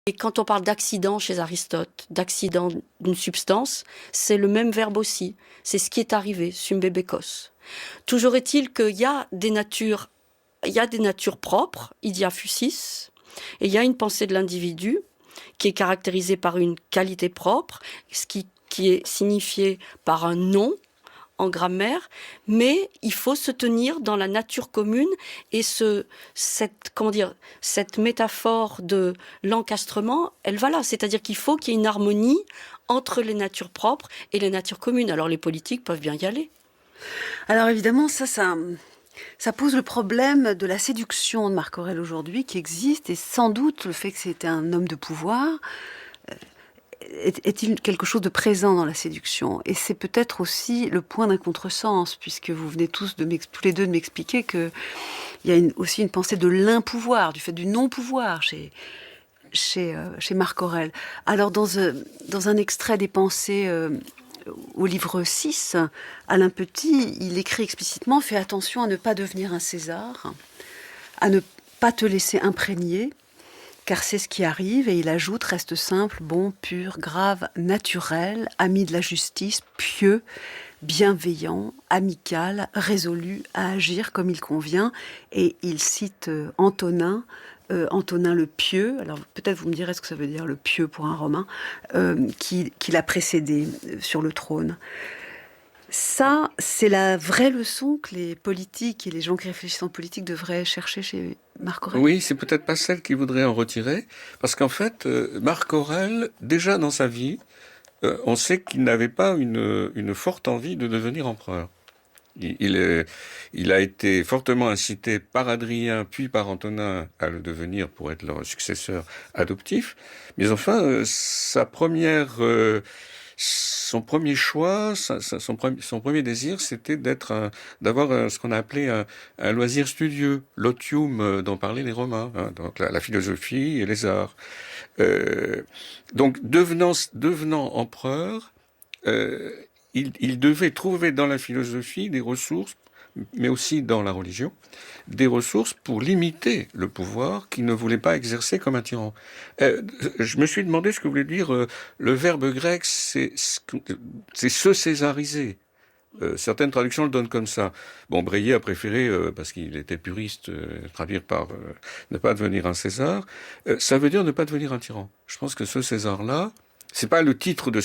Et quand on parle d'accident chez Aristote, d'accident d'une substance, c'est le même verbe aussi. C'est ce qui est arrivé, sumbebekos. Toujours est-il qu'il y a des natures, propres, idia fusis, et il y a une pensée de l'individu qui est caractérisée par une qualité propre, ce qui est signifié par un nom en grammaire, mais il faut se tenir dans la nature commune et cette métaphore de l'encastrement, elle va là. C'est-à-dire qu'il faut qu'il y ait une harmonie entre les natures propres et les natures communes. Alors les politiques peuvent bien y aller. Alors évidemment, ça pose le problème de la séduction de Marc Aurèle aujourd'hui qui existe, et sans doute le fait que c'était un homme de pouvoir est-il quelque chose de présent dans la séduction? Et c'est peut-être aussi le point d'un contresens, puisque vous venez tous les deux de m'expliquer qu'il y a aussi une pensée de l'impouvoir, du fait du non-pouvoir chez Marc Aurèle. Alors dans un extrait des Pensées au livre 6, Alain Petit, il écrit explicitement « Fais attention à ne pas devenir un César, à ne pas te laisser imprégner, car c'est ce qui arrive. » Et il ajoute « Reste simple, bon, pur, grave, naturel, ami de la justice, pieux, bienveillant, amical, résolu à agir comme il convient. » Et il cite Antonin le Pieux, alors peut-être vous me direz ce que ça veut dire le pieux pour un Romain, qui l'a précédé sur le trône. Ça, c'est la vraie leçon que les politiques et les gens qui réfléchissent en politique devraient chercher chez Marc Aurèle. Oui, c'est peut-être pas celle qui voudrait en retirer, parce qu'en fait, Marc Aurèle, déjà dans sa vie, on sait qu'il n'avait pas une forte envie de devenir empereur. Il a été fortement incité par Adrien, puis par Antonin à le devenir pour être leur successeur adoptif. Mais enfin, son premier choix, son premier désir, c'était d'avoir ce qu'on a appelé un loisir studieux, l'otium dont parlaient les Romains, hein, donc la philosophie et les arts. Donc devenant empereur, il devait trouver dans la philosophie des ressources, mais aussi dans la religion, des ressources pour limiter le pouvoir qu'il ne voulait pas exercer comme un tyran. Je me suis demandé ce que voulait dire le verbe grec, c'est se césariser. Certaines traductions le donnent comme ça. Bon, Breillet a préféré, parce qu'il était puriste, traduire par ne pas devenir un César. Ça veut dire ne pas devenir un tyran. Je pense que ce César-là, c'est pas le titre de César.